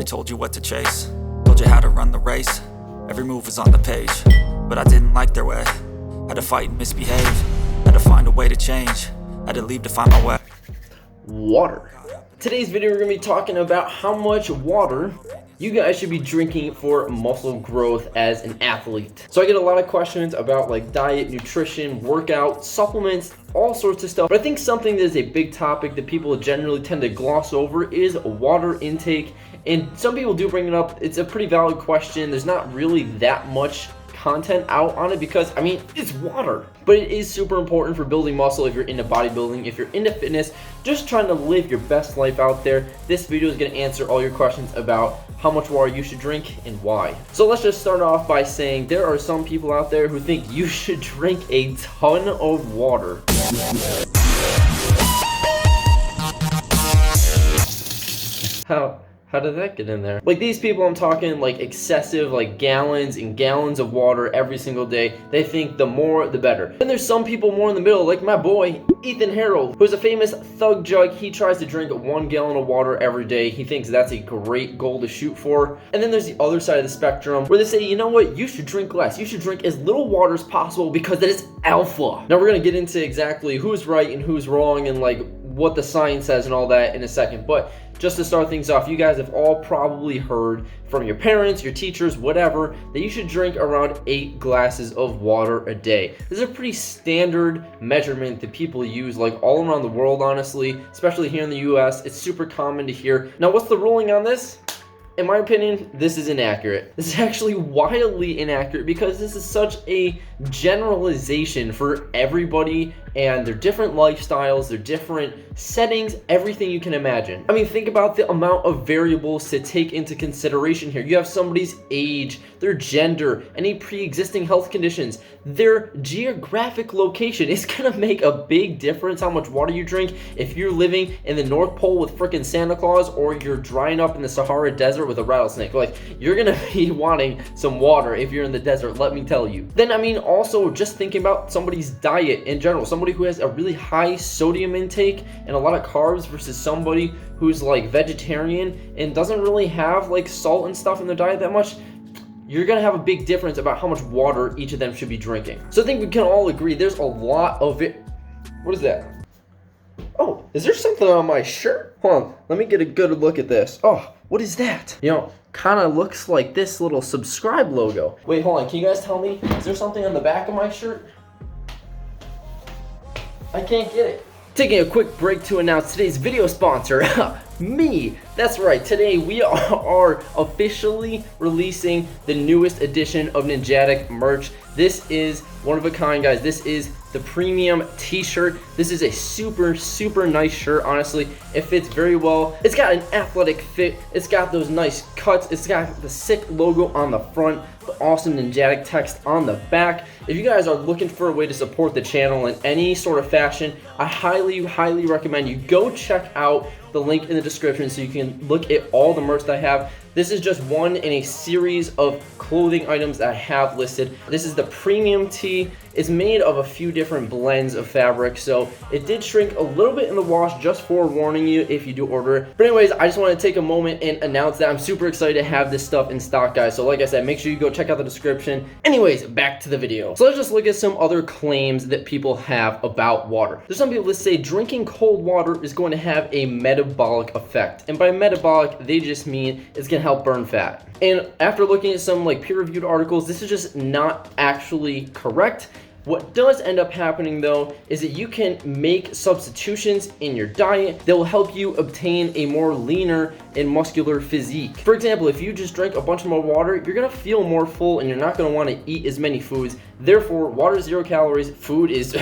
told you what to chase, told you how to run the race. Every move was on the page, but I didn't like their way. Had to fight and misbehave, had to find a way to change, had to leave to find my way. Water. Today's video we're going to be talking about how much water you guys should be drinking for muscle growth as an athlete. So I get a lot of questions about like diet, nutrition, workout, supplements, all sorts of stuff. But I think something that is a big topic that people generally tend to gloss over is water intake. And some people do bring it up. It's a pretty valid question. There's not really that much content out on it because, I mean, it's water. But it is super important for building muscle if you're into bodybuilding, if you're into fitness, just trying to live your best life out there. This video is going to answer all your questions about how much water you should drink and why. So let's just start off by saying there are some people out there who think you should drink a ton of water. How did that get in there? Like these people, I'm talking like excessive, like gallons and gallons of water every single day. They think the more, the better. And there's some people more in the middle, like my boy, Ethan Harold, who's a famous thug jug. He tries to drink 1 gallon of water every day. He thinks that's a great goal to shoot for. And then there's the other side of the spectrum where they say, you know what, you should drink less. You should drink as little water as possible because that is alpha. Now we're gonna get into exactly who's right and who's wrong and like what the science says and all that in a second. But just to start things off, you guys have all probably heard from your parents, your teachers, whatever, that you should drink around 8 glasses of water a day. This is a pretty standard measurement that people use like all around the world, honestly, especially here in the US. It's super common to hear. Now, what's the ruling on this? In my opinion, this is inaccurate. This is actually wildly inaccurate because this is such a generalization for everybody and their different lifestyles, their different settings, everything you can imagine. I mean, think about the amount of variables to take into consideration here. You have somebody's age, their gender, any pre-existing health conditions, their geographic location. It's gonna make a big difference how much water you drink if you're living in the North Pole with frickin' Santa Claus or you're drying up in the Sahara Desert with a rattlesnake. Like, you're gonna be wanting some water if you're in the desert, let me tell you. Then, I mean, also just thinking about somebody's diet in general. Somebody who has a really high sodium intake and a lot of carbs versus somebody who's like vegetarian and doesn't really have like salt and stuff in their diet that much. You're gonna have a big difference about how much water each of them should be drinking. So I think we can all agree there's a lot of it. What is that? Oh, is there something on my shirt? Hold on, let me get a good look at this. Oh, what is that? You know, kind of looks like this little subscribe logo. Wait, hold on, can you guys tell me, is there something on the back of my shirt? I can't get it. Taking a quick break to announce today's video sponsor, me. That's right, today we are officially releasing the newest edition of Ninjatic merch. This is one of a kind, guys. This is the premium t-shirt. This is a super nice shirt, honestly. It fits very well. It's got an athletic fit. It's got those nice cuts. It's got the sick logo on the front, the awesome Ninjatic text on the back. If you guys are looking for a way to support the channel in any sort of fashion, I highly recommend you go check out the link in the description so you can look at all the merch that I have. This is just one in a series of clothing items that I have listed. This is the premium tee. It's made of a few different blends of fabric, so it did shrink a little bit in the wash, just forewarning you if you do order it. But anyways, I just want to take a moment and announce that I'm super excited to have this stuff in stock, guys. So like I said, make sure you go check out the description. Anyways, back to the video. So let's just look at some other claims that people have about water. There's some people that say drinking cold water is going to have a metabolic effect. And by metabolic, they just mean it's going to help burn fat. And after looking at some like peer-reviewed articles, this is just not actually correct. What does end up happening though is that you can make substitutions in your diet that will help you obtain a more leaner and muscular physique. For example, if you just drink a bunch more water, you're gonna feel more full and you're not gonna want to eat as many foods. Therefore, water is 0 calories, food is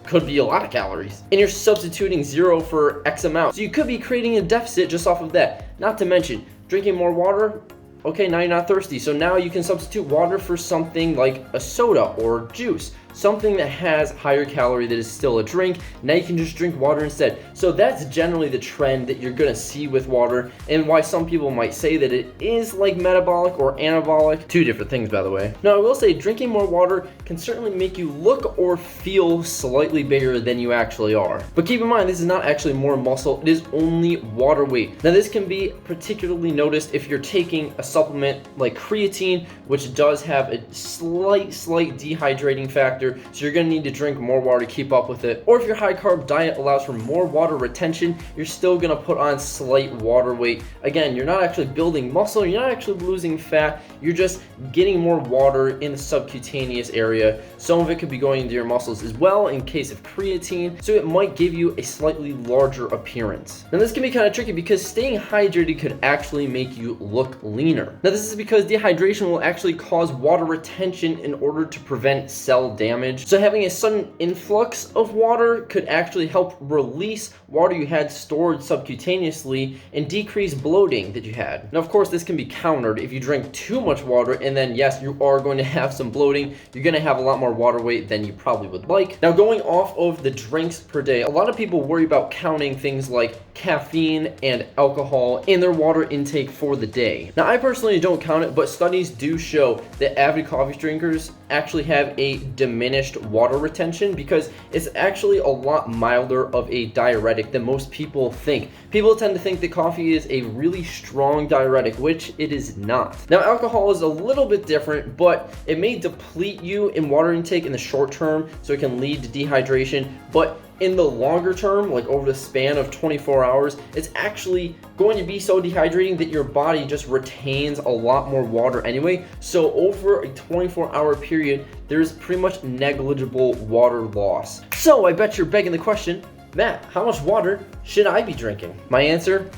could be a lot of calories. And you're substituting 0 for X amount. So you could be creating a deficit just off of that. Not to mention, drinking more water, okay, now you're not thirsty. So now you can substitute water for something like a soda or juice something that has higher calorie that is still a drink. Now you can just drink water instead. So that's generally the trend that you're gonna see with water, and why some people might say that it is like metabolic or anabolic. Two different things, by the way. Now I will say drinking more water can certainly make you look or feel slightly bigger than you actually are. But keep in mind, this is not actually more muscle, it is only water weight. Now this can be particularly noticed if you're taking a supplement like creatine, which does have a slight dehydrating factor, so you're gonna need to drink more water to keep up with it. Or if your high carb diet allows for more water retention, you're still gonna put on slight water weight. Again, you're not actually building muscle, you're not actually losing fat, you're just getting more water in the subcutaneous area. Some of it could be going into your muscles as well in case of creatine, so it might give you a slightly larger appearance. Now this can be kind of tricky because staying hydrated could actually make you look leaner. Now this is because dehydration will actually cause water retention in order to prevent cell damage. So having a sudden influx of water could actually help release water you had stored subcutaneously and decrease bloating that you had. Now of course this can be countered if you drink too much water, and then yes, you are going to have some bloating. You're going to have a lot more water weight than you probably would like. Now going off of the drinks per day, a lot of people worry about counting things like caffeine and alcohol in their water intake for the day. Now I personally don't count it, but studies do show that avid coffee drinkers actually have a diminished water retention because it's actually a lot milder of a diuretic than most people think. People tend to think that coffee is a really strong diuretic, which it is not. Now alcohol is a little bit different, but it may deplete you in water intake in the short term, so it can lead to dehydration, but in the longer term, like over the span of 24 hours, it's actually going to be so dehydrating that your body just retains a lot more water anyway. So over a 24-hour period, there's pretty much negligible water loss. So I bet you're begging the question, Matt, how much water should I be drinking? My answer: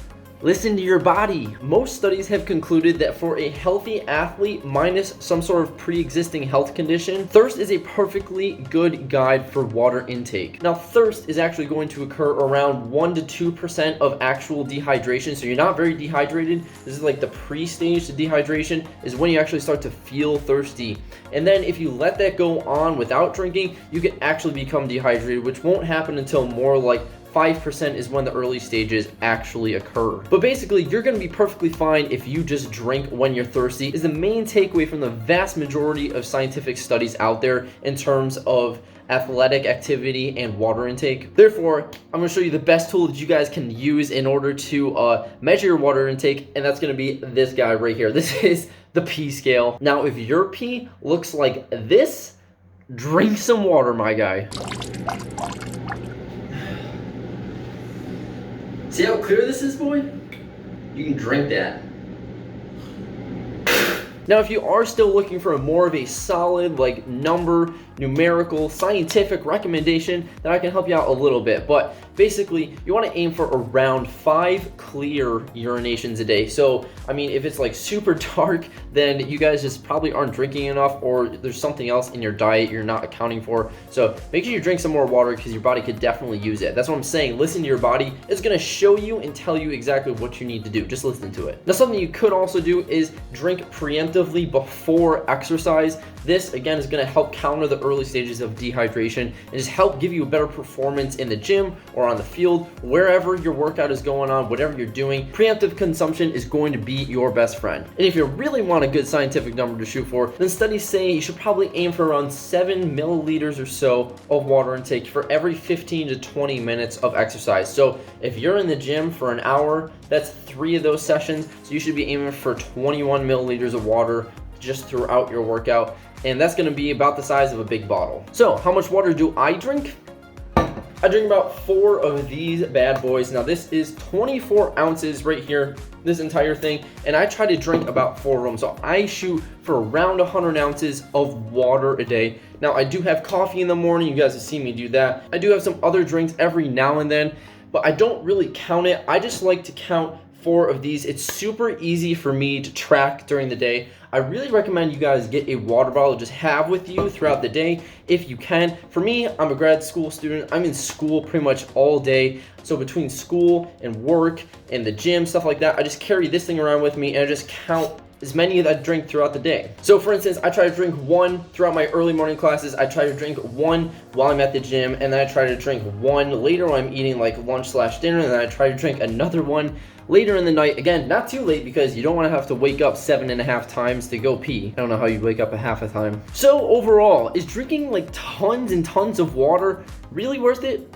listen to your body. Most studies have concluded that for a healthy athlete minus some sort of pre-existing health condition, thirst is a perfectly good guide for water intake. Now, thirst is actually going to occur around 1 to 2% of actual dehydration, so you're not very dehydrated. This is like the pre-stage to dehydration is when you actually start to feel thirsty. And then if you let that go on without drinking, you can actually become dehydrated, which won't happen until more like 5% is when the early stages actually occur. But basically, you're gonna be perfectly fine if you just drink when you're thirsty, is the main takeaway from the vast majority of scientific studies out there in terms of athletic activity and water intake. Therefore, I'm gonna show you the best tool that you guys can use in order to measure your water intake, and that's gonna be this guy right here. This is the pee scale. Now, if your pee looks like this, drink some water, my guy. See how clear this is, boy? You can drink that. Now, if you are still looking for more of a solid, like numerical, scientific recommendation, then I can help you out a little bit. But basically, you want to aim for around 5 clear urinations a day. So, I mean, if it's like super dark, then you guys just probably aren't drinking enough, or there's something else in your diet you're not accounting for. So make sure you drink some more water because your body could definitely use it. That's what I'm saying. Listen to your body. It's going to show you and tell you exactly what you need to do. Just listen to it. Now, something you could also do is drink preemptively before exercise. This, again, is going to help counter the early stages of dehydration and just help give you a better performance in the gym or on the field, wherever your workout is going on, whatever you're doing. Preemptive consumption is going to be your best friend. And if you really want a good scientific number to shoot for, then studies say you should probably aim for around 7 milliliters or so of water intake for every 15 to 20 minutes of exercise. So if you're in the gym for an hour, that's 3 of those sessions. So you should be aiming for 21 milliliters of water just throughout your workout. And that's going to be about the size of a big bottle. So how much water do I drink? I drink about 4 of these bad boys. Now this is 24 ounces right here, this entire thing, and I try to drink about 4 of them. So I shoot for around 100 ounces of water a day. Now I do have coffee in the morning. You guys have seen me do that. I do have some other drinks every now and then, but I don't really count it. I just like to count 4 of these. It's super easy for me to track during the day. I really recommend you guys get a water bottle, just have with you throughout the day if you can. For me, I'm a grad school student. I'm in school pretty much all day. So between school and work and the gym, stuff like that, I just carry this thing around with me and I just count as many as I drink throughout the day. So for instance, I try to drink one throughout my early morning classes, I try to drink one while I'm at the gym, and then I try to drink one later when I'm eating like lunch/dinner, and then I try to drink another one later in the night. Again, not too late because you don't want to have to wake up 7.5 times to go pee. I don't know how you wake up a half a time. So overall, is drinking like tons and tons of water really worth it?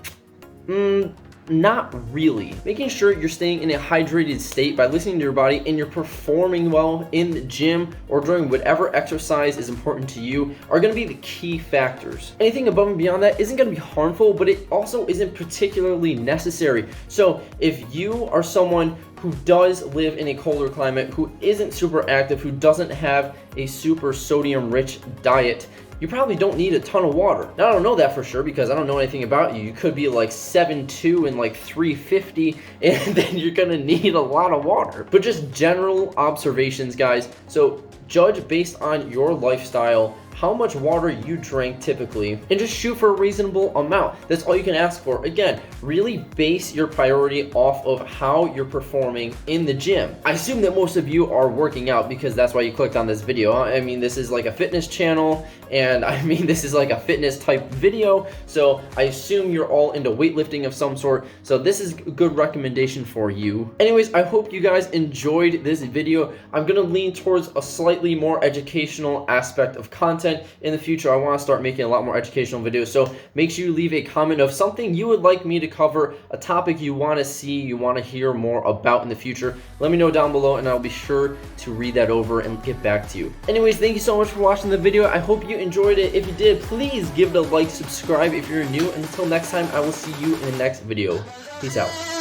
Not really. Making sure you're staying in a hydrated state by listening to your body and you're performing well in the gym or during whatever exercise is important to you are going to be the key factors. Anything above and beyond that isn't going to be harmful, but it also isn't particularly necessary. So if you are someone who does live in a colder climate, who isn't super active, who doesn't have a super sodium rich diet, you probably don't need a ton of water. Now, I don't know that for sure because I don't know anything about you. You could be like 7'2" and like 350, and then you're gonna need a lot of water. But just general observations, guys. So judge based on your lifestyle, how much water you drink typically, and just shoot for a reasonable amount. That's all you can ask for. Again, really base your priority off of how you're performing in the gym. I assume that most of you are working out because that's why you clicked on this video. I mean, this is like a fitness channel, and I mean, this is like a fitness type video, so I assume you're all into weightlifting of some sort, so this is a good recommendation for you. Anyways, I hope you guys enjoyed this video. I'm gonna lean towards a slightly more educational aspect of content in the future. I want to start making a lot more educational videos, so make sure you leave a comment of something you would like me to cover, a topic you want to see, you want to hear more about in the future. Let me know down below and I'll be sure to read that over and get back to you. Anyways, thank you so much for watching the video. I hope you enjoyed it. If you did, please give it a like, subscribe if you're new, and until next time, I will see you in the next video. Peace out.